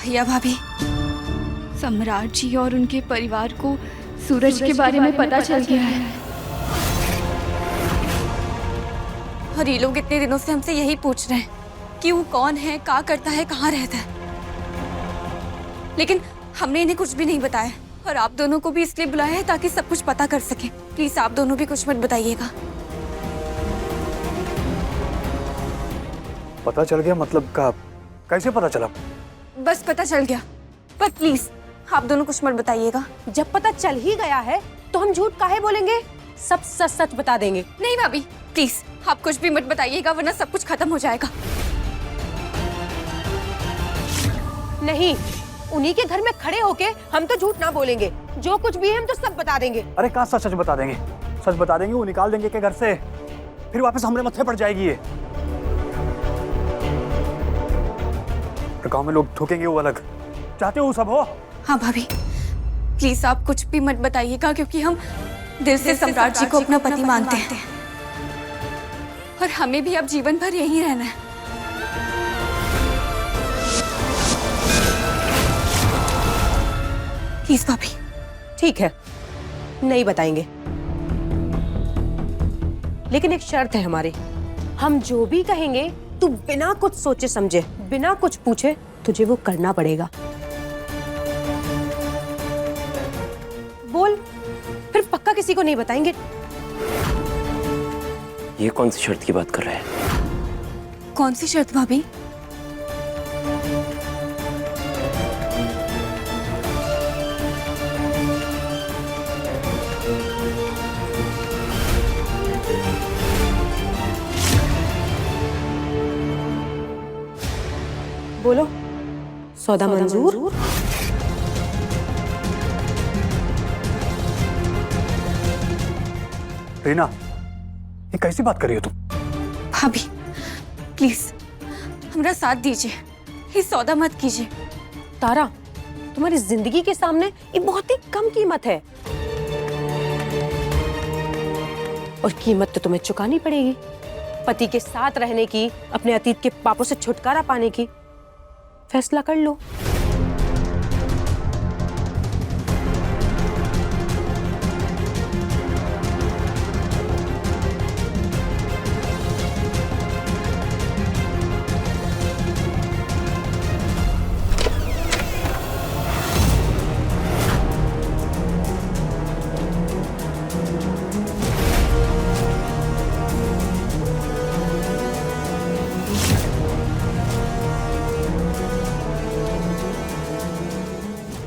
भैया भाभी, सम्राट जी और उनके परिवार को सूरज के बारे में पता चल गया है। और ये लोग इतने दिनों से हमसे यही पूछ रहे हैं कि वो कौन है, क्या करता है, कहाँ रहता है, लेकिन हमने इन्हें कुछ भी नहीं बताया। और आप दोनों को भी इसलिए बुलाया है ताकि सब कुछ पता कर सके। प्लीज आप दोनों भी कुछ मत बताइएगा। पता चल गया मतलब का? कैसे पता चला? बस पता चल गया, पर प्लीज आप दोनों कुछ मत बताइएगा। जब पता चल ही गया है तो हम झूठ काहे बोलेंगे? सब सच सच बता देंगे। नहीं भाभी, प्लीज आप कुछ भी मत बताइएगा, वरना सब कुछ खत्म हो जाएगा। नहीं, उन्हीं के घर में खड़े होके हम तो झूठ ना बोलेंगे। जो कुछ भी है हम तो सब बता देंगे। अरे कहाँ सच सच बता देंगे? सच बता देंगे, वो निकाल देंगे के घर से, फिर वापस हमारे मत्थे पड़ जाएगी ये। गांव में लोग ठोकेंगे वो अलग। चाहते हो सब हो? हाँ भाभी, प्लीज आप कुछ भी मत बताइएगा, क्योंकि हम दिल से सम्राट जी को अपना पति मानते हैं और हमें भी अब जीवन भर यहीं रहना है। प्लीज भाभी। ठीक है, नहीं बताएंगे, लेकिन एक शर्त है हमारी। हम जो भी कहेंगे तू बिना कुछ सोचे समझे, बिना कुछ पूछे तुझे वो करना पड़ेगा। बोल, फिर पक्का किसी को नहीं बताएंगे। ये कौन सी शर्त की बात कर रहा है? कौन सी शर्त भाभी? बोलो, सौदा मंजूर? रीना, ये कैसी बात कर रही हो तुम? भाभी प्लीज हमारा साथ दीजिए, ये सौदा मत कीजिए। तारा, तुम्हारी जिंदगी के सामने ये बहुत ही कम कीमत है, और कीमत तो तुम्हें चुकानी पड़ेगी। पति के साथ रहने की, अपने अतीत के पापों से छुटकारा पाने की। फैसला कर लो।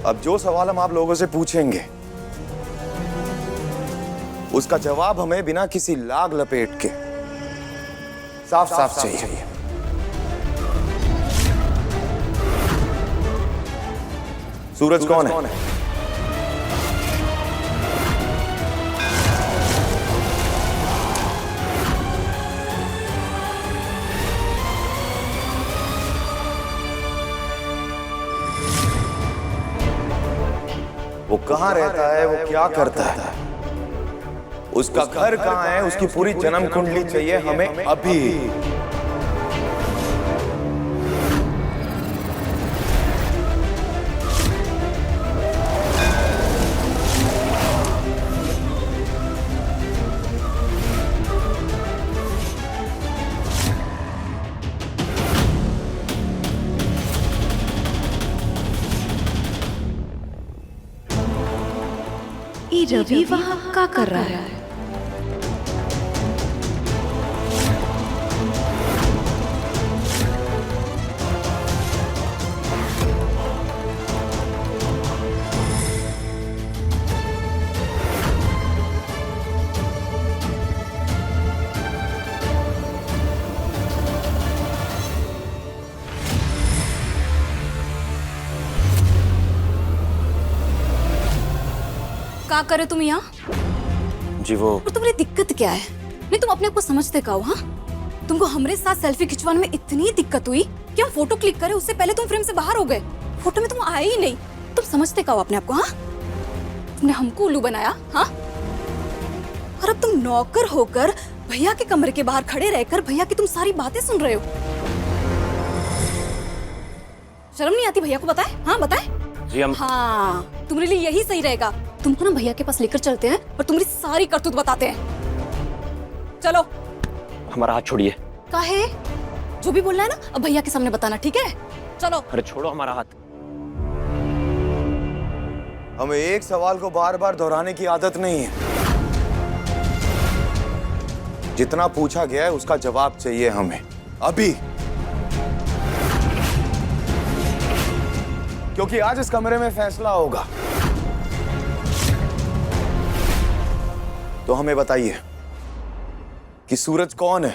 अब जो सवाल हम आप लोगों से पूछेंगे उसका जवाब हमें बिना किसी लाग लपेट के साफ साफ चाहिए। सूरज कौन है? वो कहाँ रहता है, वो क्या करता है, उसका घर कहाँ है, उसकी पूरी जन्म कुंडली चाहिए हमें अभी। रवि वहाँ क्या कर रहा है? क्या करे तुम यहाँ? जी वो और तुम्हारी दिक्कत क्या है? नहीं तुम अपने आप को समझते का हो? हाँ, तुमको हमारे साथ सेल्फी खिंचवाने में इतनी दिक्कत हुई कि हम फोटो क्लिक करें उससे पहले तुम फ्रेम से बाहर हो गए। फोटो में तुम आए ही नहीं। तुम समझते का हो अपने आप को? हाँ, तुमने हमको उल्लू बनाया। हाँ, और अब तुम नौकर होकर भैया के कमरे के बाहर खड़े रहकर भैया की तुम सारी बातें सुन रहे हो। शर्म नहीं आती भैया को बताए? हाँ बताए। जी हम हाँ तुम्हारे लिए यही सही रहेगा। तुमको ना भैया के पास लेकर चलते हैं और तुम्हारी सारी करतूत बताते हैं। चलो। हमारा हाथ छोड़िए। काहे? जो भी बोलना है ना अब भैया के सामने बताना, ठीक है? चलो। अरे छोड़ो हमारा हाथ। हमें एक सवाल को बार बार दोहराने की आदत नहीं है। जितना पूछा गया है उसका जवाब चाहिए हमें अभी, क्योंकि आज इस कमरे में फैसला होगा। तो हमें बताइए कि सूरज कौन है?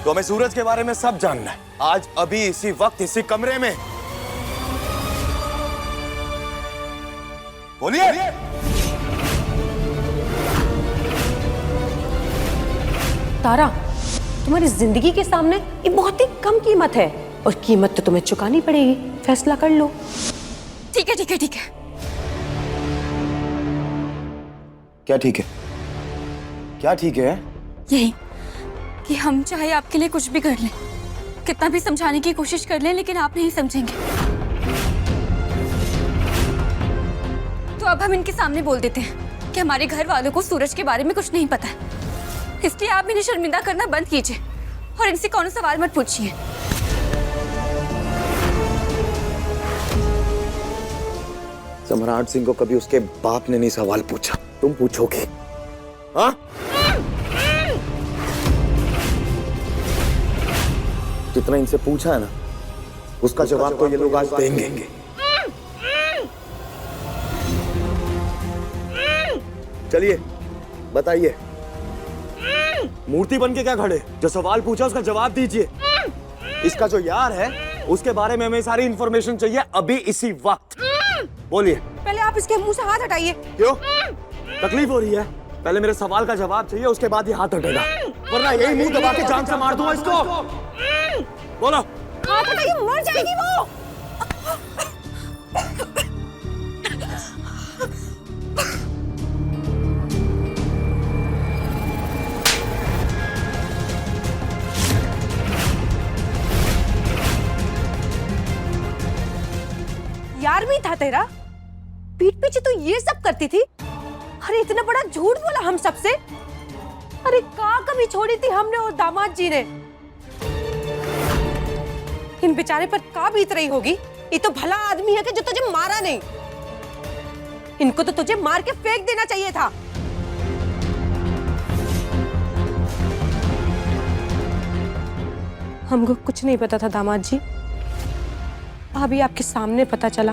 तो हमें सूरज के बारे में सब जानना है आज, अभी, इसी वक्त, इसी कमरे में। बोलिए। तारा, तुम्हारी जिंदगी के सामने ये बहुत ही कम कीमत है और कीमत तो तुम्हें चुकानी पड़ेगी। फैसला कर लो। ठीक है ठीक है ठीक है। क्या ठीक है? क्या ठीक है? यही कि हम चाहे आपके लिए कुछ भी कर लें, कितना भी समझाने की कोशिश कर लें, लेकिन आप नहीं समझेंगे। तो अब हम इनके सामने बोल देते हैं कि हमारे घर वालों को सूरज के बारे में कुछ नहीं पता है, इसलिए आप इन्हें शर्मिंदा करना बंद कीजिए और इनसे कौन सवाल मत पूछिए। सम्राट सिंह को कभी उसके बाप ने नहीं सवाल पूछा, तुम पूछोगे? हाँ? जितना इनसे पूछा है ना उसका जवाब तो ये लोग आज देंगे। चलिए बताइए, मूर्ति बन के क्या खड़े? जो सवाल पूछा उसका जवाब दीजिए। इसका जो यार है उसके बारे में हमें सारी इंफॉर्मेशन चाहिए अभी, इसी वक्त। बोलिए। पहले आप इसके मुंह से हाथ हटाइए। क्यों? तकलीफ हो रही है? पहले मेरे सवाल का जवाब चाहिए, उसके बाद ये हाथ हटेगा, वरना यही मुंह दबा के जान से मार दूंगा इसको। बोलो। हाथ हटाइए, मर जाएगी वो। यार भी था तेरा, पीठ पीछे तो ये सब करती थी। अरे इतना बड़ा झूठ बोला हम सबसे। अरे का कभी छोड़ी थी हमने और दामाद जी ने। इन बेचारे पर का बीत रही होगी। ये तो भला आदमी है कि जो तुझे मारा नहीं। इनको तो तुझे मार के फेंक देना चाहिए था। हमको कुछ नहीं पता था दामाद जी, अभी आपके सामने पता चला।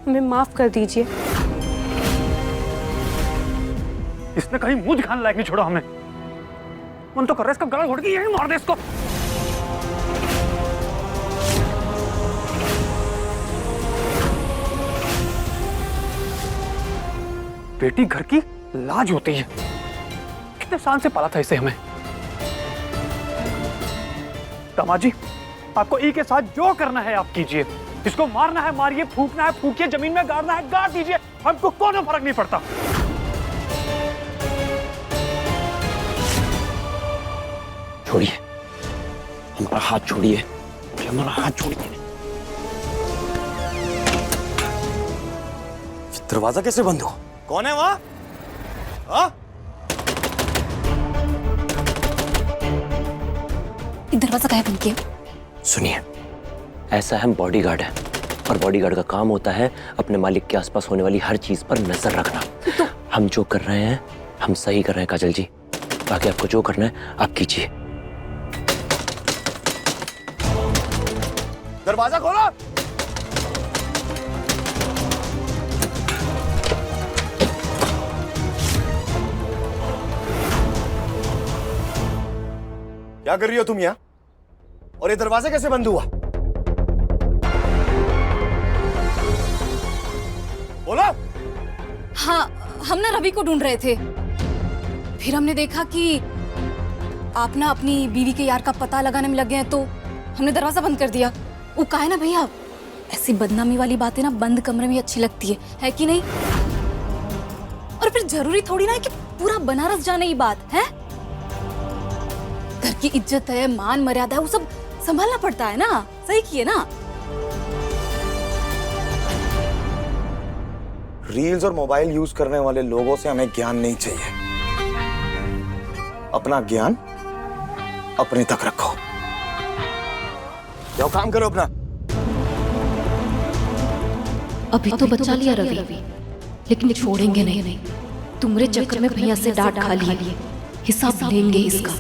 हमें माफ कर दीजिए। इसने कहीं मुंह दिखाने लायक नहीं छोड़ा हमें। मन तो कर रहा है इसका गला घोट के यहीं मार दे इसको। बेटी घर की लाज होती है। कितने साल से पाला था इसे हमें। दामाद जी, आपको ई के साथ जो करना है आप कीजिए। इसको मारना है मारिए, फूकना है फूकिए, जमीन में गाड़ना है गाड़ दीजिए, हमको कोई फर्क नहीं पड़ता। छोड़िए हमारा हाथ, छोड़िए हमारा हाथ, छोड़िए। दरवाजा कैसे बंद हो? कौन है वहां? हाँ? दरवाजा काहे बंद किया? सुनिए, ऐसा हम बॉडीगार्ड है और बॉडीगार्ड का काम होता है अपने मालिक के आसपास होने वाली हर चीज पर नजर रखना। तो हम जो कर रहे हैं हम सही कर रहे हैं काजल जी, बाकी आपको जो करना है आप कीजिए। दरवाजा खोलो। क्या कर रही हो तुम यहाँ? और ये दरवाजा कैसे बंद हुआ? बोलो। हाँ, हम ना रवि को ढूंढ रहे थे, फिर हमने देखा कि आप ना अपनी बीवी के यार का पता लगाने में लग गए हैं, तो हमने दरवाजा बंद कर दिया। वो कहा है ना भैया, ऐसी बदनामी वाली बातें ना बंद कमरे में अच्छी लगती है कि नहीं? और फिर जरूरी थोड़ी ना है कि पूरा बनारस जाने की बात है। की इज्जत है, मान मर्यादा है, वो सब संभालना पड़ता है ना। सही किए ना। रील्स और मोबाइल यूज करने वाले लोगों से हमें ज्ञान नहीं चाहिए। अपना ज्ञान अपने तक रखो। जाओ काम करो अपना। अभी तो बचा लिया रवि, लेकिन छोड़ेंगे नहीं। तुम्हारे चक्कर में भैया से डांट खा लिए, हिसाब लेंगे इसका।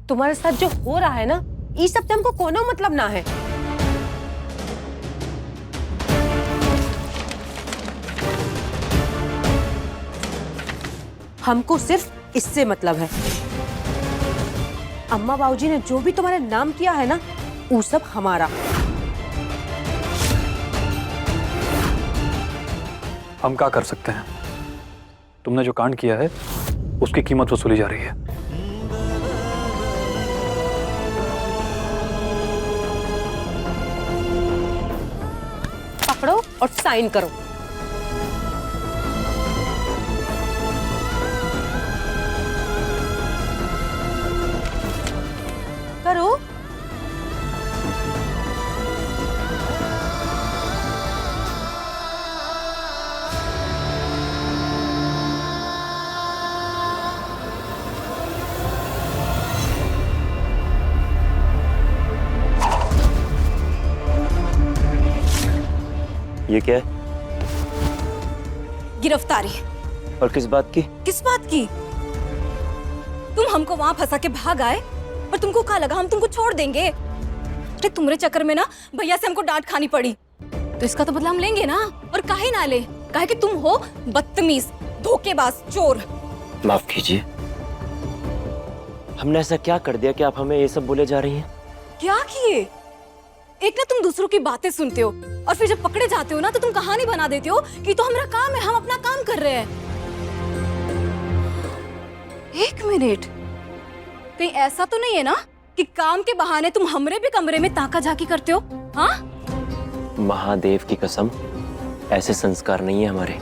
तुम्हारे साथ जो हो रहा है ना, ये सब से हमको कोनो मतलब ना है। हमको सिर्फ इससे मतलब है। अम्मा बाबूजी ने जो भी तुम्हारे नाम किया है ना, वो सब हमारा। हम क्या कर सकते हैं? तुमने जो कांड किया है उसकी कीमत वसूली जा रही है। पकड़ो और साइन करो। करो। ये क्या है? गिरफ्तारी। और किस बात की? किस बात की? तुम हमको वहां फंसा के भाग आए और तुमको क्या लगा हम तुमको छोड़ देंगे? अरे तुम्हारे चक्कर में ना भैया से हमको डांट खानी पड़ी, तो इसका तो बदला हम लेंगे ना। और काहे ना ले, काहे कि तुम हो बदतमीज, धोखेबाज, चोर। माफ कीजिए, हमने ऐसा क्या कर दिया कि आप हमें ये सब बोले जा रही हैं? क्या किए? एक ना तुम दूसरों की बातें सुनते हो और फिर जब पकड़े जाते हो ना तो तुम कहानी बना देते हो कि तो हमारा काम है, हम अपना काम कर रहे हैं। एक मिनट, कहीं ऐसा तो नहीं है ना कि काम के बहाने तुम हमरे भी कमरे में ताका झाकी करते हो? हाँ? महादेव की कसम, ऐसे संस्कार नहीं है हमारे।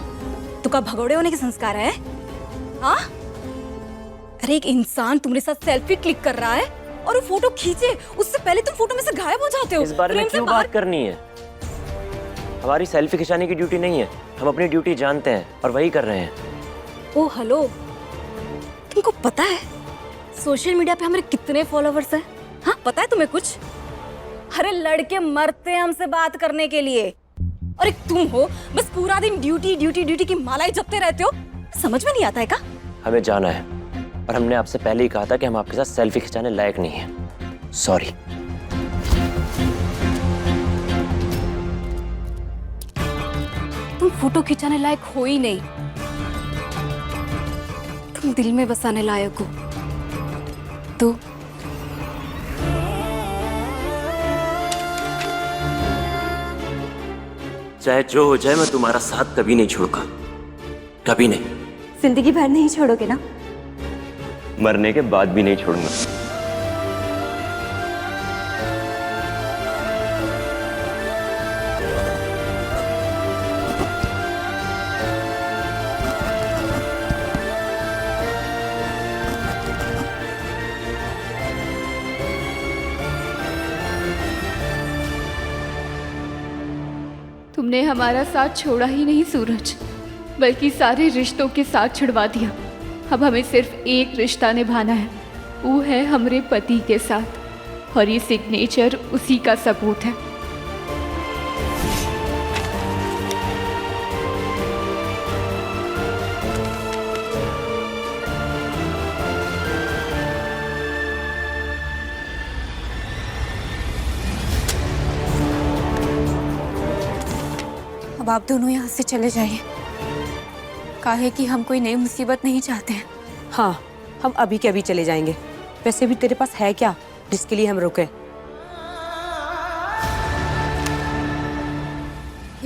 तो क्या भगोड़े होने के संस्कार है? हाँ? अरे एक इंसान तुम्हारे साथ सेल्फी क्लिक कर रहा है और वो फोटो खींचे उससे पहले तुम फोटो में से गायब हो जाते हो। इस बारे में क्यों बात करनी है? हमारी सेल्फी खिंचाने की ड्यूटी नहीं है, हम अपनी ड्यूटी जानते हैं और वही कर रहे हैं। ओ हेलो, तुमको पता है सोशल मीडिया पे हमारे कितने फॉलोवर्स हैं? हाँ, पता है तुम्हें कुछ? अरे लड़के मरते हैं हमसे बात करने के लिए, और एक तुम हो बस पूरा दिन ड्यूटी ड्यूटी ड्यूटी की मालाएं जपते रहते हो। समझ में नहीं आता है क्या? हमें जाना है और हमने आपसे पहले ही कहा था कि हम आपके साथ सेल्फी खिंचाने लायक नहीं है। सॉरी। तुम फोटो खिंचाने लायक हो ही नहीं, तुम दिल में बसाने लायक हो। तो चाहे जो हो जाए, मैं तुम्हारा साथ कभी नहीं छोड़ूंगा, कभी नहीं। जिंदगी भर नहीं छोड़ोगे ना? मरने के बाद भी नहीं छोड़ूंगा। तुमने हमारा साथ छोड़ा ही नहीं सूरज, बल्कि सारे रिश्तों के साथ छुड़वा दिया। अब हमें सिर्फ एक रिश्ता निभाना है, वो है हमारे पति के साथ, और ये सिग्नेचर उसी का सबूत है। अब आप दोनों यहाँ से चले जाइए, काहे कि हम कोई नई मुसीबत नहीं चाहते हैं। हाँ, हम अभी के अभी चले जाएंगे। वैसे भी तेरे पास है क्या जिसके लिए हम रुके?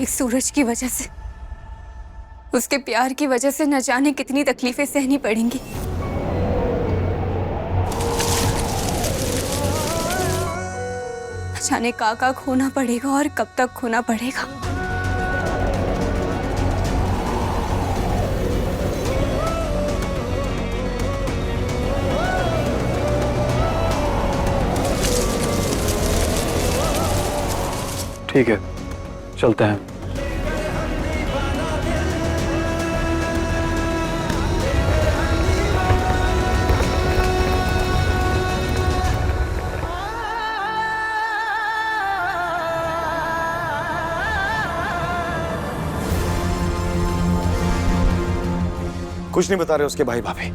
एक सूरज की वजह से, उसके प्यार की वजह से न जाने कितनी तकलीफें सहनी पड़ेंगी। न जाने का खोना पड़ेगा और कब तक खोना पड़ेगा। ठीक है, चलते हैं। कुछ नहीं बता रहे उसके भाई भाभी।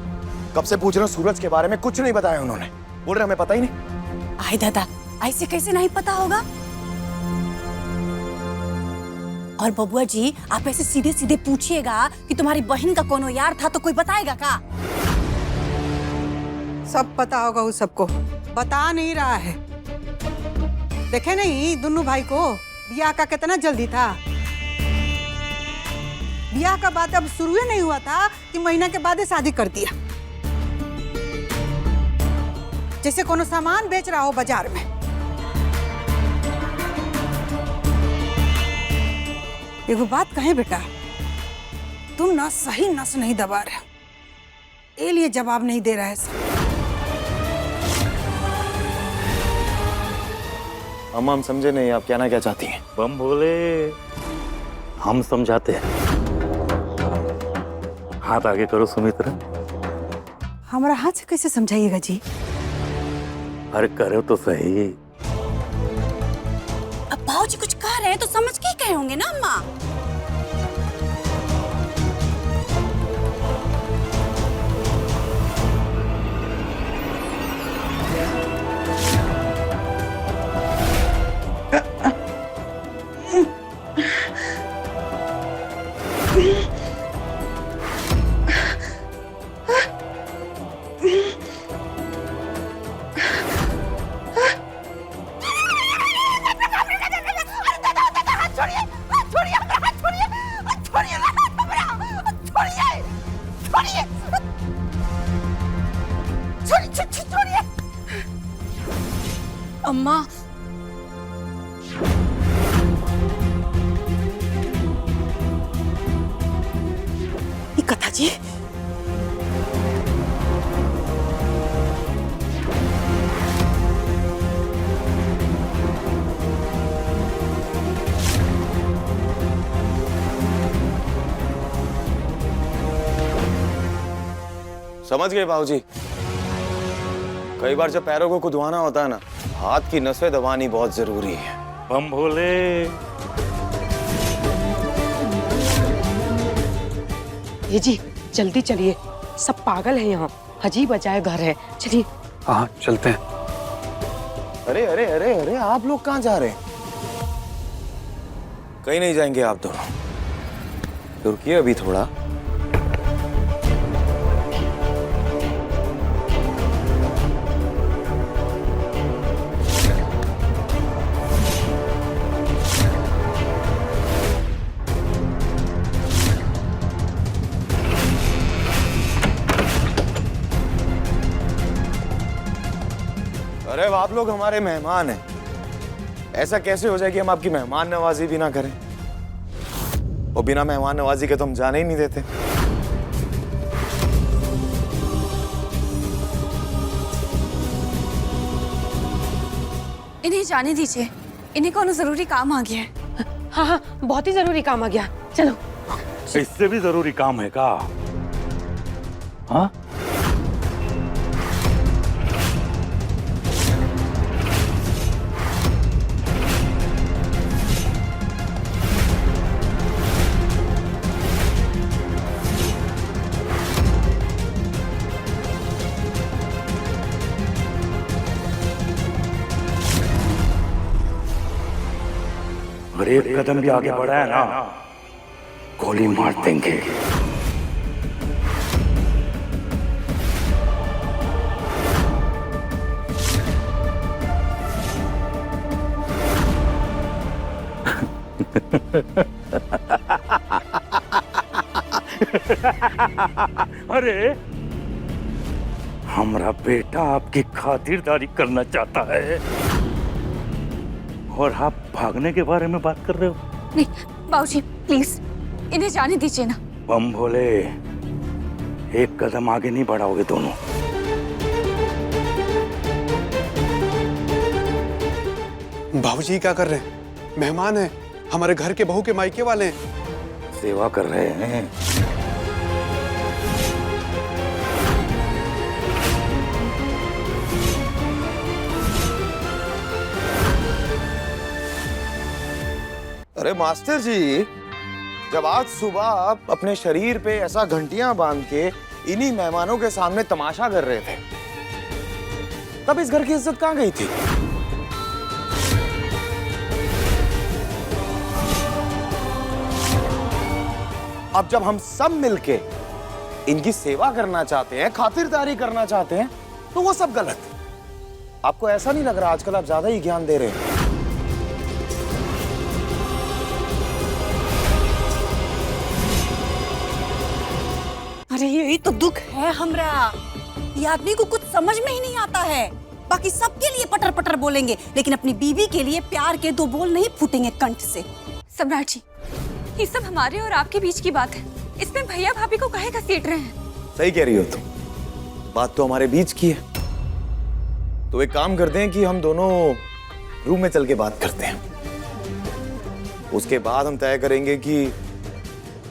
कब से पूछ रहे हो सूरज के बारे में, कुछ नहीं बताया उन्होंने। बोल रहे हमें पता ही नहीं। आए दादा, ऐसे कैसे नहीं पता होगा? और बबुआ जी, आप ऐसे सीधे सीधे पूछिएगा कि तुम्हारी बहन का कोनो यार था तो कोई बताएगा का? सब पता होगा उस सबको, बता नहीं रहा है। देखे नहीं दोनों भाई को ब्याह का कितना जल्दी था। ब्याह का बात अब शुरू ही नहीं हुआ था कि महीना के बाद ही शादी कर दिया, जैसे कोनो सामान बेच रहा हो बाजार में। एगो बात कहे बेटा, तुम ना सही नस नहीं दबा रहे, ये लिए जवाब नहीं दे रहा है सब। अम्मा हम समझे नहीं, आप कहना क्या चाहती हैं? बम भोले, हम समझाते हैं। हाथ आगे करो सुमित्रा। हमारा हाथ से कैसे समझाइएगा जी? अरे करो तो सही। अब भाऊजी कुछ कह रहे हैं तो समझ के ही कहे होंगे ना अम्मा। अम्मा, ये कथा जी, समझ गए बाबूजी। कई बार जब पैरों को कुदवाना होता है ना, हाथ की नसें दबानी बहुत जरूरी है। बम भोले, ये जी जल्दी चलिए, सब पागल है यहाँ, अजीब अजायब घर है, चलिए। हाँ चलते हैं। अरे अरे अरे अरे, आप लोग कहाँ जा रहे हैं? कहीं नहीं जाएंगे आप दोनों, रुकिए अभी थोड़ा। अरे आप लोग हमारे मेहमान हैं, ऐसा कैसे हो जाए कि हम आपकी मेहमान नवाजी भी ना करें? और बिना मेहमान नवाजी के तो हम जाने ही नहीं देते। इन्हें जाने दीजिए, इन्हें कोनो जरूरी काम आ गया है। हाँ हाँ, बहुत ही जरूरी काम आ गया, चलो। इससे भी जरूरी काम है का? हाँ, और एक कदम भी आगे बढ़ा है ना, गोली मार देंगे। अरे हमारा बेटा आपकी खातिरदारी करना चाहता है और आप भागने के बारे में बात कर रहे हो? नहीं बाबूजी, प्लीज इन्हें जाने दीजिए ना। बम भोले, एक कदम आगे नहीं बढ़ाओगे दोनों। बाबूजी क्या कर रहे हैं? मेहमान हैं, हमारे घर के बहू के मायके वाले हैं। सेवा कर रहे हैं। अरे मास्टर जी, जब आज सुबह आप अपने शरीर पे ऐसा घंटियां बांध के इन्हीं मेहमानों के सामने तमाशा कर रहे थे, तब इस घर की इज्जत कहां गई थी? अब जब हम सब मिलके इनकी सेवा करना चाहते हैं, खातिरदारी करना चाहते हैं, तो वो सब गलत। आपको ऐसा नहीं लग रहा आजकल आप ज्यादा ही ज्ञान दे रहे हैं? अरे यही तो दुख है हमरा। ये आदमी को कुछ समझ में ही नहीं आता है। बाकी सबके लिए पटर पटर बोलेंगे, लेकिन अपनी बीवी के लिए प्यार के दो बोल नहीं फूटेंगे कंठ से। सम्राट जी, ये सब हमारे और आपके बीच की बात है, इसमें भैया भाभी को काहे घसीट रहे हैं? सही कह रही हो तुम, बात तो हमारे बीच की है। तो एक काम करते हैं कि हम दोनों रूम में चल के बात करते हैं। उसके बाद हम तय करेंगे कि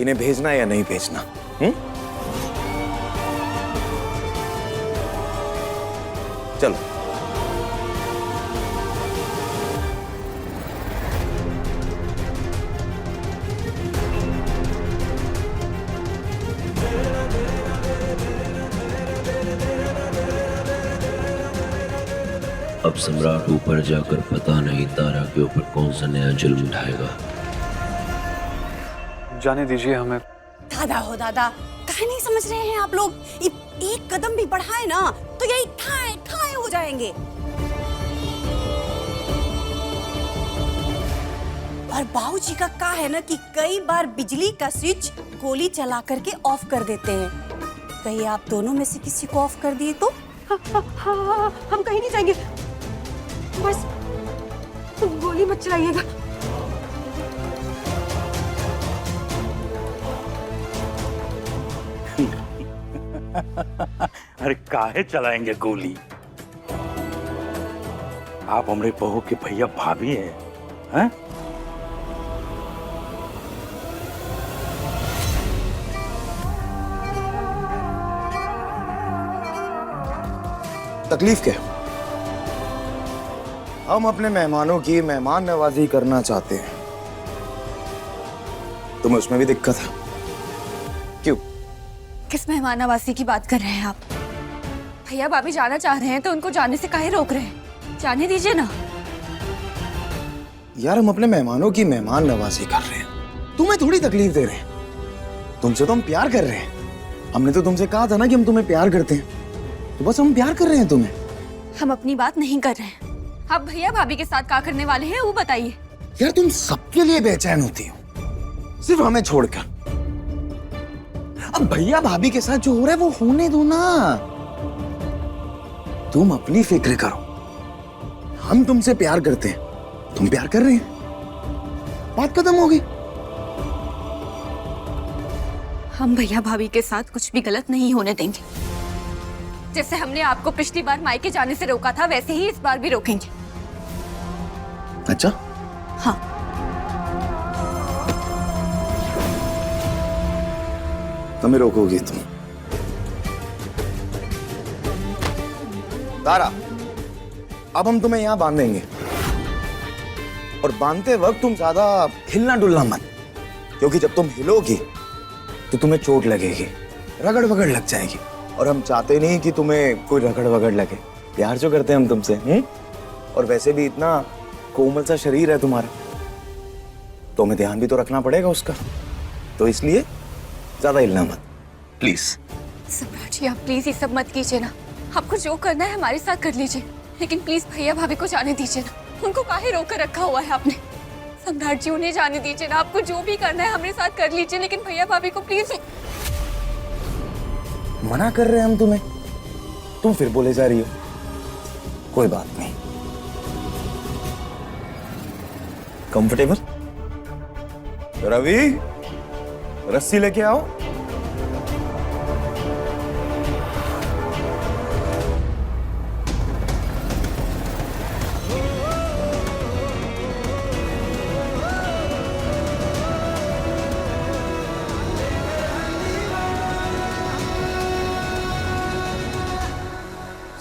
इन्हें भेजना या नहीं भेजना। चलो। अब सम्राट ऊपर जाकर पता नहीं तारा के ऊपर कौन सा नया जुल्म उठाएगा। जाने दीजिए हमें। दादा हो दादा, काहे नहीं समझ रहे हैं आप लोग? एक कदम भी बढ़ाए ना तो यही ठाए ठाए हो जाएंगे। और बाबूजी का कहा है ना कि कई बार बिजली का स्विच गोली चला करके ऑफ कर देते हैं। कहीं आप दोनों में से किसी को ऑफ कर दिए तो? हाँ, हम कहीं नहीं जाएंगे, बस गोली मत चलाइएगा। अरे काहे चलाएंगे गोली? आप हमारे बहू के भैया भाभी हैं? तकलीफ क्या? हम अपने मेहमानों की मेहमान नवाजी करना चाहते हैं। तुम्हें उसमें भी दिक्कत है? क्यों? किस मेहमान नवाजी की बात कर रहे हैं आप? भैया भाभी जाना चाह रहे हैं तो उनको जाने से काहे रोक रहे हैं? जाने दीजिए ना। यार हम अपने मेहमानों की मेहमान नवाजी कर रहे हैं, तुम्हें थोड़ी तकलीफ दे रहे हैं। तुमसे तो हम प्यार कर रहे हैं। हमने तो तुमसे कहा था ना कि हम तुम्हें प्यार करते हैं, तो बस हम प्यार कर रहे हैं तुम्हें। हम अपनी बात नहीं कर रहे हैं। आप भैया भाभी के साथ क्या करने वाले हैं वो बताइए। यार तुम सबके लिए बेचैन होती हो, सिर्फ हमें छोड़कर। अब भैया भाभी के साथ जो हो रहा है वो होने दो ना। तुम अपनी फिक्र करो। हम तुमसे प्यार करते हैं, तुम प्यार कर रहे हैं, बात खत्म होगी। हम भैया भाभी के साथ कुछ भी गलत नहीं होने देंगे। जैसे हमने आपको पिछली बार मायके जाने से रोका था, वैसे ही इस बार भी रोकेंगे। अच्छा? हाँ। हमें रोकोगी तुम? तारा, अब हम तुम्हें यहां बांधेंगे, और बांधते वक्त तुम ज्यादा हिलना डुलना मत, क्योंकि जब तुम हिलोगी तो तुम्हें चोट लगेगी, रगड़ वगड़ लग जाएगी, और हम चाहते नहीं कि तुम्हें कोई रगड़ वगड़ लगे। प्यार जो करते हैं हम तुमसे, और वैसे भी इतना कोमल सा शरीर है तुम्हारा, तो हमें ध्यान भी तो रखना पड़ेगा उसका। तो इसलिए ज्यादा हिलना मत, प्लीज। सम्राट जी, आप प्लीज ये सब मत कीजिए ना। आपको जो करना है हमारे साथ कर लीजिए, लेकिन प्लीज भैया भाभी को जाने दीजिए ना। उनको काहे रोक कर रखा हुआ है आपने? सम्राट जी, उन्हें जाने दीजिए ना। आपको जो भी करना है हमारे साथ कर लीजिए, लेकिन भैया भाभी को प्लीज। मना कर रहे हैं हम तुम्हें, तुम फिर बोले जा रही हो। कोई बात नहीं। कंफर्टेबल? रवि, रस्सी लेके आओ।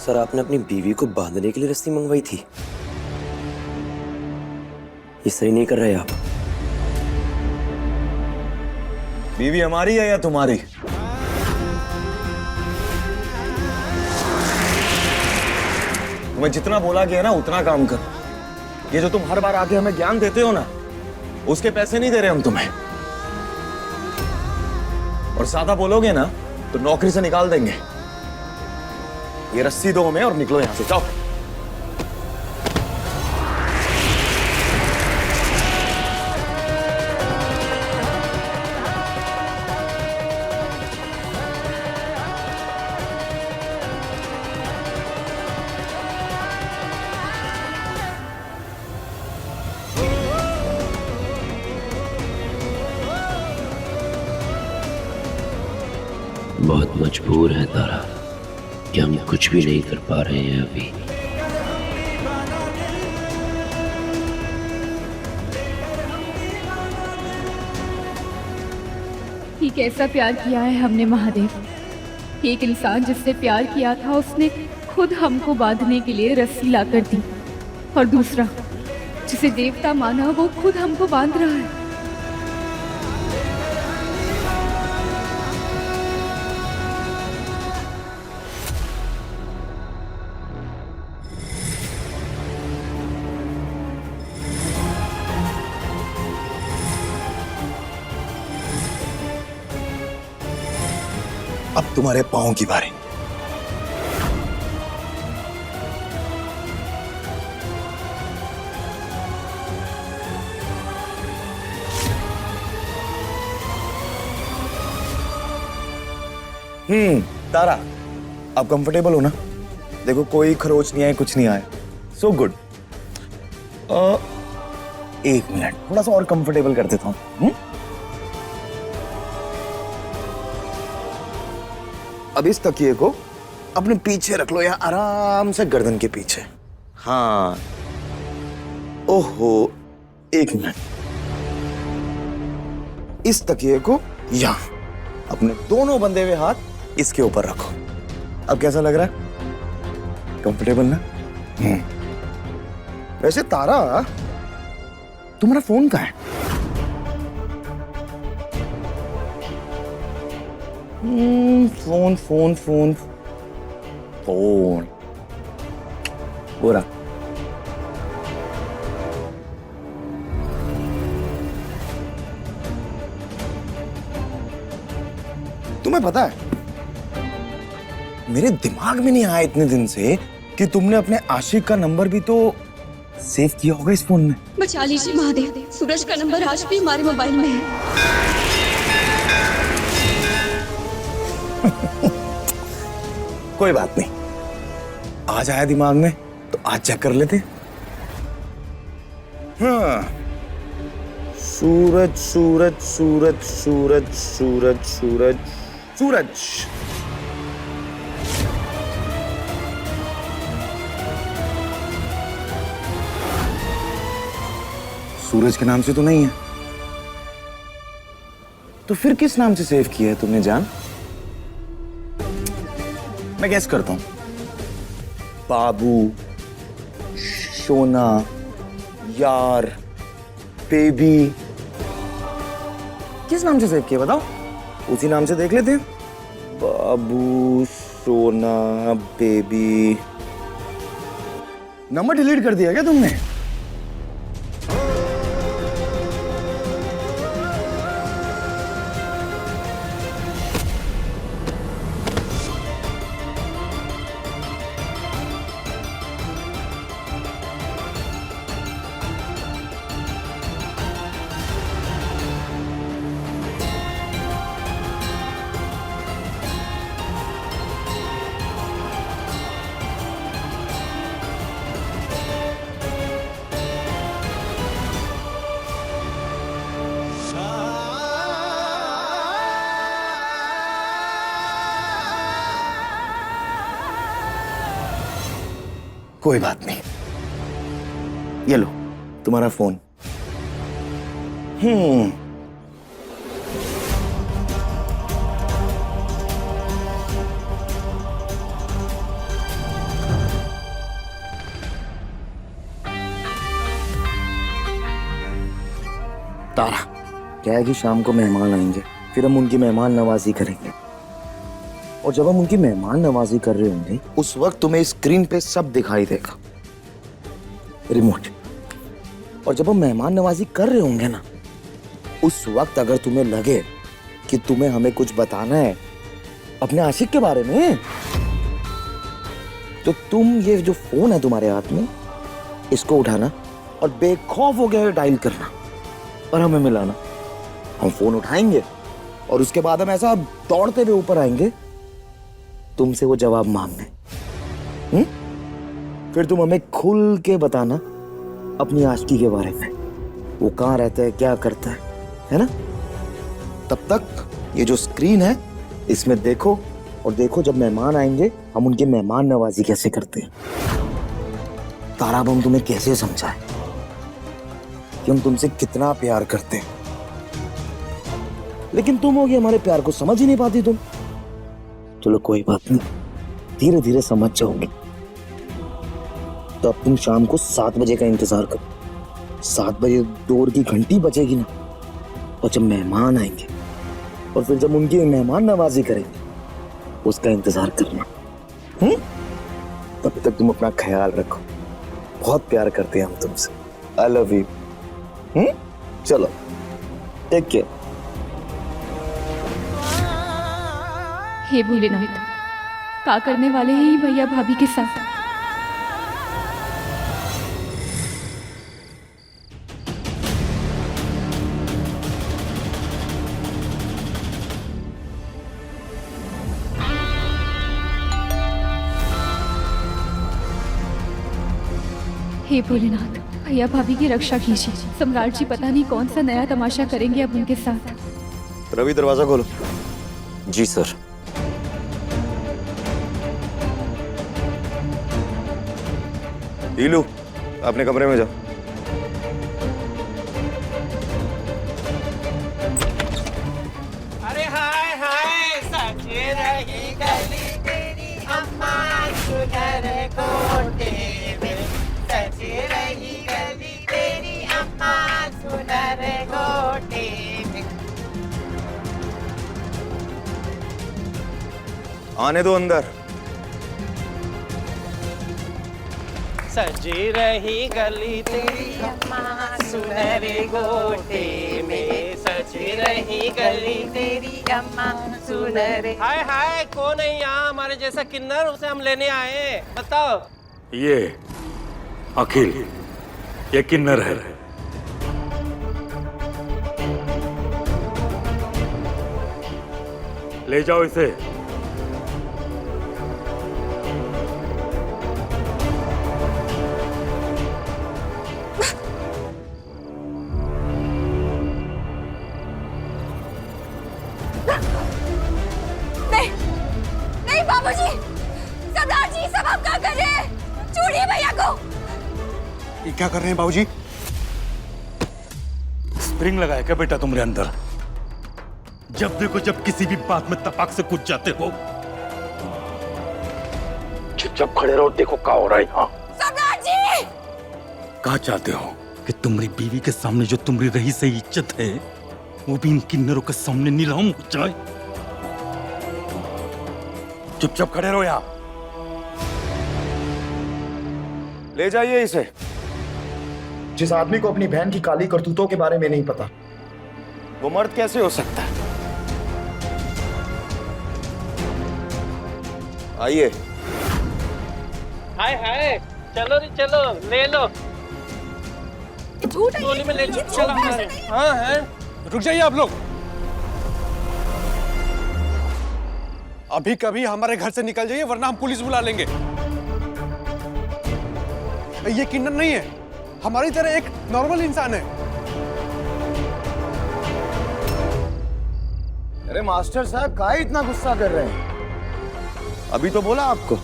सर आपने अपनी बीवी को बांधने के लिए रस्सी मंगवाई थी? ये सही नहीं कर रहे आप। बीवी हमारी है या तुम्हारी? तुम्हें जितना बोला गया ना उतना काम कर। ये जो तुम हर बार आके हमें ज्ञान देते हो ना, उसके पैसे नहीं दे रहे हम तुम्हें। और ज्यादा बोलोगे ना तो नौकरी से निकाल देंगे। ये रस्सी दो हमें और निकलो यहां से, जाओ। बहुत मजबूर है तारा कि हम कुछ भी नहीं कर पा रहे हैं अभी। ये कैसा प्यार किया है हमने महादेव। एक इंसान जिससे प्यार किया था उसने खुद हमको बांधने के लिए रस्सी लाकर दी, और दूसरा जिसे देवता माना वो खुद हमको बांध रहा है। अब तुम्हारे पांव की बारी। तारा, अब कंफर्टेबल हो ना? देखो कोई खरोच नहीं आए, कुछ नहीं आया। So good. एक मिनट, थोड़ा सा और कंफर्टेबल कर देता हूं। अब इस तकिए को अपने पीछे रख लो, या आराम से गर्दन के पीछे। हाँ। ओहो, एक मिनट। इस तकिए को यहां, अपने दोनों बंधे हुए हाथ इसके ऊपर रखो। अब कैसा लग रहा है? कंफर्टेबल ना? वैसे तारा, तुम्हारा फोन कहाँ है? फोन फोन फोन फोन हो रहा। तुम्हें पता है, मेरे दिमाग में नहीं आया इतने दिन से कि तुमने अपने आशिक का नंबर भी तो सेव किया होगा इस फोन में। बचा लीजिए महादेव, सूरज का नंबर आज भी हमारे मोबाइल में है। कोई बात नहीं, आज आया दिमाग में तो आज चेक कर लेते। हाँ, सूरज सूरज सूरज सूरज सूरज सूरज सूरज। सूरज के नाम से तो नहीं है, तो फिर किस नाम से सेव किया है तुमने जान? मैं गैस करता हूं, बाबू, सोना, यार, बेबी। किस नाम से सेव किया बताओ? उसी नाम से देख लेते हैं। बाबू, सोना, बेबी। नंबर डिलीट कर दिया क्या तुमने? कोई बात नहीं, ये लो तुम्हारा फोन। तारा, क्या है कि शाम को मेहमान आएंगे, फिर हम उनकी मेहमान नवाजी करेंगे। और जब हम उनकी मेहमान नवाजी कर रहे होंगे उस वक्त तुम्हें स्क्रीन पे सब दिखाई देगा, रिमोट। और जब हम मेहमान नवाजी कर रहे होंगे ना, उस वक्त अगर तुम्हें लगे कि तुम्हें हमें कुछ बताना है अपने आशिक के बारे में, तो तुम ये जो फोन है तुम्हारे हाथ में, इसको उठाना और बेखौफ हो गए डायल करना और हमें मिलाना। हम फोन उठाएंगे और उसके बाद हम ऐसा दौड़ते हुए ऊपर आएंगे तुमसे वो जवाब मांगने। फिर तुम हमें खुल के बताना अपनी आशिकी के बारे में, वो कहाँ रहता है, क्या करता है ना? तब तक ये जो स्क्रीन है इसमें देखो, और देखो जब मेहमान आएंगे हम उनकी मेहमान नवाजी कैसे करते हैं। तारा, अब हम तुम्हें कैसे समझाएं कि हम तुमसे कितना प्यार करते हैं, लेकिन तुम होगी हमारे प्यार को समझ ही नहीं पाती तुम। चलो कोई बात नहीं, धीरे धीरे समझ जाओगे। तो अब तुम शाम को 7 बजे का इंतजार करो। 7 बजे डोर की घंटी बजेगी ना, और जब मेहमान आएंगे और फिर जब उनकी मेहमान नवाजी करेंगे उसका इंतजार करना। तब तक तुम अपना ख्याल रखो, बहुत प्यार करते हैं हम तुमसे। I love you. चलो टेक केयर। हे भोलेनाथ, का करने वाले हैं ये भैया भाभी के साथ? हे भोलेनाथ, भैया भाभी की रक्षा कीजिए। सम्राट जी पता नहीं कौन सा नया तमाशा करेंगे अब उनके साथ। रवि, दरवाजा खोलो। जी सर। ईलू, अपने कमरे में जाओ। अरे हाय हाय, सच्ची रही गली तेरी अम्मा सुधर कोटे में, सच्ची रही गली तेरी अम्मा सुधर कोटे में। आने दो अंदर। सजी रही गली तेरी अम्मा सुनहरे गोटे में, सजी रही गली तेरी अम्मा सुनहरे। हाय हाय, कौन है यहाँ हमारे जैसा किन्नर, उसे हम लेने आए, बताओ। ये अखिल, ये किन्नर है। ले जाओ इसे। नहीं बाबूजी, सरदार जी, सब आप क्या कर रहे हैं? छोड़िए भैया को। ये क्या कर रहे हैं बाबूजी? स्प्रिंग लगाया क्या बेटा तुमने अंदर? जब देखो जब किसी भी बात में तपाक से कूद जाते हो। चुपचाप खड़े रहो, देखो क्या हो रहा है यहाँ। सरदार जी, कहा चाहते हो कि तुम्हारी बीवी के सामने जो तुम्हारी रही से इज्जत है वो भी इन किन्नरों के सामने नीलाम हो जाए? चुपचाप खड़े रहो यहाँ। ले जाइए इसे। जिस आदमी को अपनी बहन की काली करतूतों के बारे में नहीं पता, वो मर्द कैसे हो सकता है? आइए। हाय हाय, चलो रे चलो, ले लो। झूठ है गोली में ले ये चलो हमारे। हाँ है। रुक जाइए आप लोग। अभी कभी हमारे घर से निकल जाइए वरना हम पुलिस बुला लेंगे। ये किन्नर नहीं है, हमारी तरह एक नॉर्मल इंसान है। अरे मास्टर साहब, काहे इतना गुस्सा कर रहे हैं? अभी तो बोला आपको,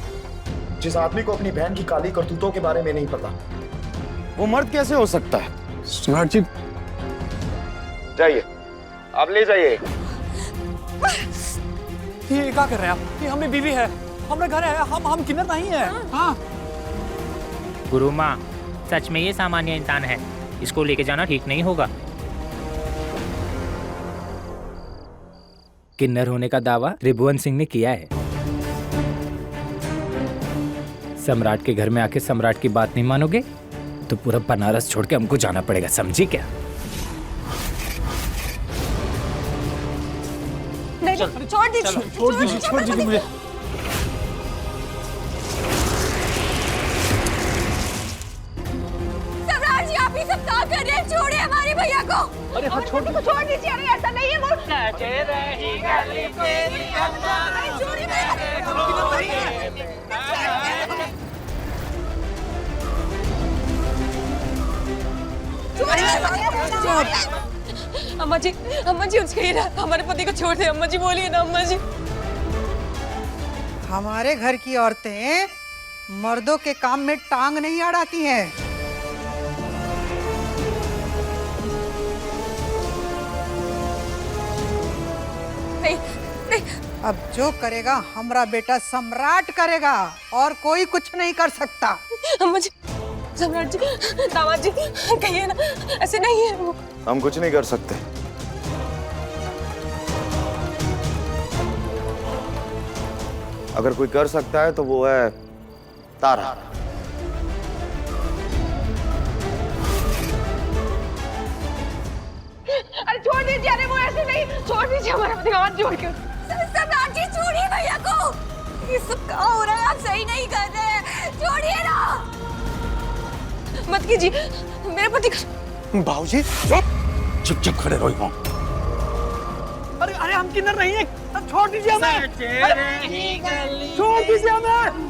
जिस आदमी को अपनी बहन की काली करतूतों के बारे में नहीं पता, वो मर्द कैसे हो सकता है? सम्राट जी, जाइए, आप ले जाइए। ये क्या कर रहे हैं आप? ये हमें बीवी है, हमें घर है, हम किन्नर नहीं है। हाँ। गुरु माँ, सच में ये सामान्य इंसान है, इसको लेके जाना ठीक नहीं होगा। किन्नर होने का दावा त्रिभुवन सिंह ने किया है। सम्राट के घर में आके सम्राट की बात नहीं मानोगे तो पूरा बनारस छोड़ के हमको जाना पड़ेगा, समझी क्या? नहीं, छोड़ दीजिए मुझे। सम्राट जी, आप ही सब क्या कर रहे हैं? छोड़िए हमारे भैया को। अरे हाँ, छोड़ को छोड़ दीजिए। अरे ऐसा नहीं है वो। छोड़िए अम्मा जी उसके ही रहा, हमारे पति को छोड़ दे। अम्मा जी बोलिए ना अम्मा जी। हमारे घर की औरतें मर्दों के काम में टांग नहीं अड़ाती हैं। नहीं। अब जो करेगा हमारा बेटा सम्राट करेगा, और कोई कुछ नहीं कर सकता। अम्मा जी, सम्राट जी, दामाद जी, कहिए ना, ऐसे नहीं है वो। हम कुछ नहीं कर सकते। अगर कोई कर सकता है तो वो है तारा। अरे छोड़ दीजिए। अरे वो ऐसे नहीं, छोड़ दीजिए हमारे पति को, हाथ जोड़ के। सम्राट जी, छोड़िए भैया को। ये सब क्या हो रहा है? आप सही नहीं कर रहे हैं, छोड़िए ना। मत कीजिए मेरे पति को। बाबूजी चुप खड़े रहो यहाँ। अरे हम किन्नर नहीं है, छोड़ दीजिए हमें। छोड़ दीजिए हमें।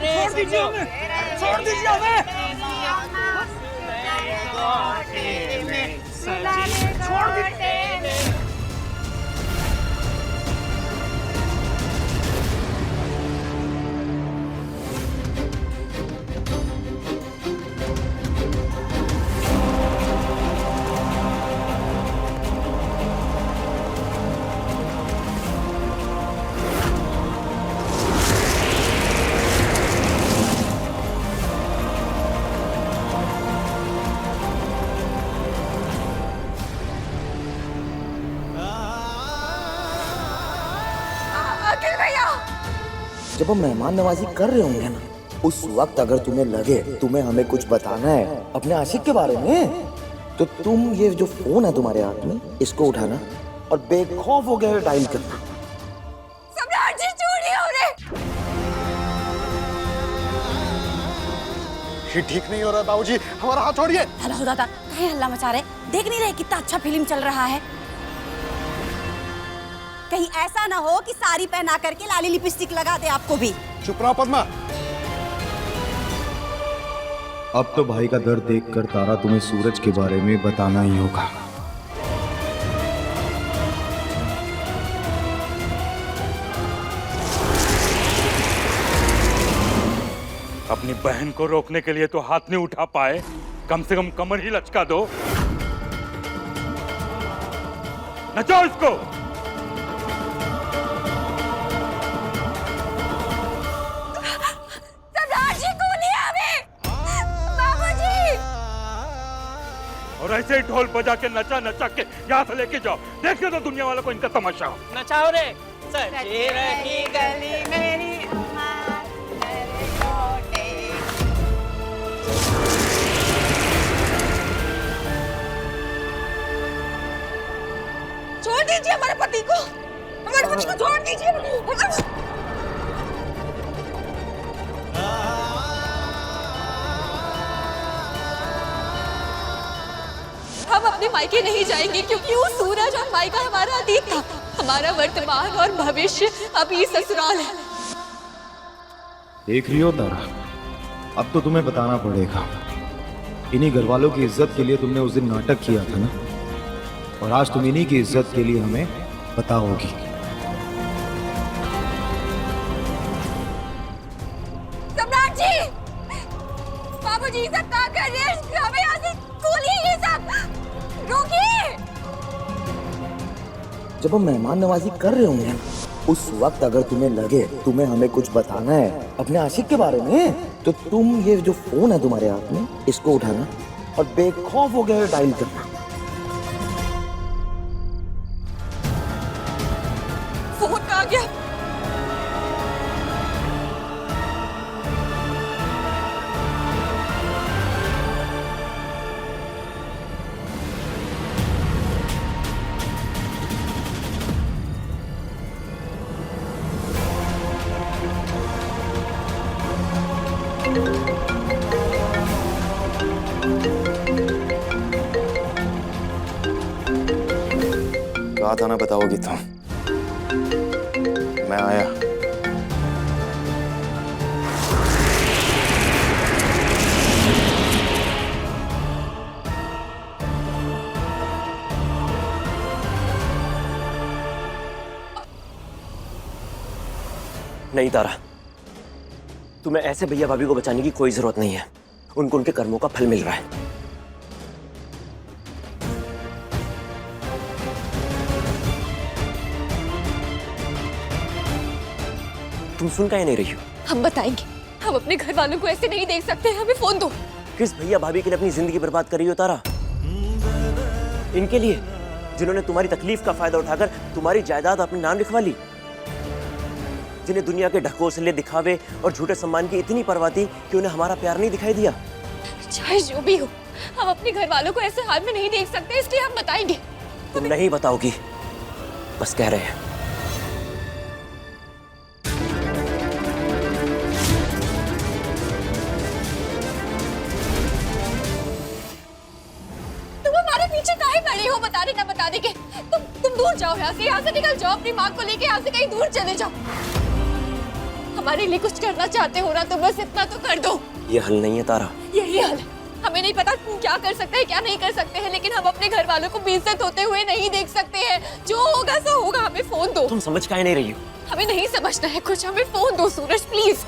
छोड़ दीजिए हमें, छोड़ दीजिए हमें, छोड़ दीजिए। जब हम मेहमान नवाजी कर रहे होंगे ना, उस वक्त अगर तुम्हें लगे तुम्हें हमें कुछ बताना है अपने आशिक के बारे में, तो तुम ये जो फोन है तुम्हारे हाथ में, इसको उठाना और बेखौफ हो गए डायल करना। सम्राट जी, छोड़िए उन्हें। ये ठीक नहीं हो रहा बाबूजी, हमारा हाथ छोड़िए। हेलो दादा, कहीं हल्ला मचा रहे? देख नहीं रहे कितना अच्छा फिल्म चल रहा है? कहीं ऐसा ना हो कि साड़ी पहना करके लाली लिपस्टिक लगा दे आपको भी। चुप रहो पद्मा। अब तो भाई का दर्द देखकर तारा तुम्हें सूरज के बारे में बताना ही होगा। अपनी बहन को रोकने के लिए तो हाथ नहीं उठा पाए, कम से कम कमर ही लचका दो। नचाओ इसको। और ऐसे ही ढोल बजा के नचा के यहाँ से लेके जाओ, देखने दो दुनिया वालों को इनका तमाशा। नचाओ रे। सजी रही गली मेरी अम्मा, मेरे कोटे। छोड़ दीजिए हमारे पति को, हमारे पति को छोड़ दीजिए। हम अपने मायके नहीं जाएंगे, क्योंकि वो सूरज और मायका हमारा अतीत था। हमारा वर्तमान और भविष्य अभी ससुराल है। देख रही हो तारा, अब तो तुम्हें बताना पड़ेगा। इन्हीं घर वालों की इज्जत के लिए तुमने उस दिन नाटक किया था ना, और आज तुम इन्हीं की इज्जत के लिए हमें बताओगी। सम्राट जी, कर रहे हैं? हमें यहाँ से खोलिए ये सब, रोकिए। जब हम मेहमान नवाजी कर रहे होंगे उस वक्त अगर तुम्हें लगे तुम्हें हमें कुछ बताना है अपने आशिक के बारे में, तो तुम ये जो फोन है तुम्हारे हाथ में, इसको उठाना और बेखौफ हो गए डायल करना। फोन कहाँ गया? कहा था ना बताओगी तुम। मैं आया। नहीं तारा, तुम्हें ऐसे भैया भाभी को बचाने की कोई जरूरत नहीं है। उनको उनके कर्मों का फल मिल रहा है। तुम सुन काहे नहीं रही हो? हम बताएंगे, हम अपने घर वालों को ऐसे नहीं देख सकते, हमें फोन दो। किस भैया भाभी के लिए अपनी जिंदगी बर्बाद कर रही हो तारा? इनके लिए जिन्होंने तुम्हारी तकलीफ का फायदा उठाकर तुम्हारी जायदाद अपने नाम लिखवा ली, जिन्हें दुनिया के ढकोसले, दिखावे और झूठे सम्मान की इतनी परवाह थी कि उन्हें हमारा प्यार नहीं दिखाई दिया। चाहे जो भी हो, हम अपने घर वालों को ऐसे हाल में नहीं देख सकते, इसलिए हम बताएंगे। तुम नहीं बताओगी, बस कह रहे हैं। तुम हमारे पीछे काहे पड़े हो बताने ना बताने के? तुम दूर जाओ यहाँ से निकल जाओ, अपनी माँ को लेके यहाँ से कहीं दूर चले जाओ। हमारे लिए कुछ करना चाहते हो ना, तो बस इतना तो कर दो। ये हल नहीं है तारा। यही हल है। हमें नहीं पता क्या कर सकते हैं क्या नहीं कर सकते हैं, लेकिन हम अपने घर वालों को बेइज्जत होते हुए नहीं देख सकते हैं। जो होगा सो होगा, हमें फोन दो। तुम समझ काहे नहीं रही हो? हमें नहीं समझना है कुछ, हमें फोन दो सूरज प्लीज।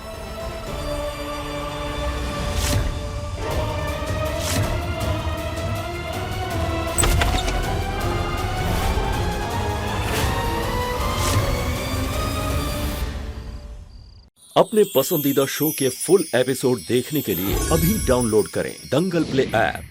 अपने पसंदीदा शो के फुल एपिसोड देखने के लिए अभी डाउनलोड करें दंगल प्ले ऐप।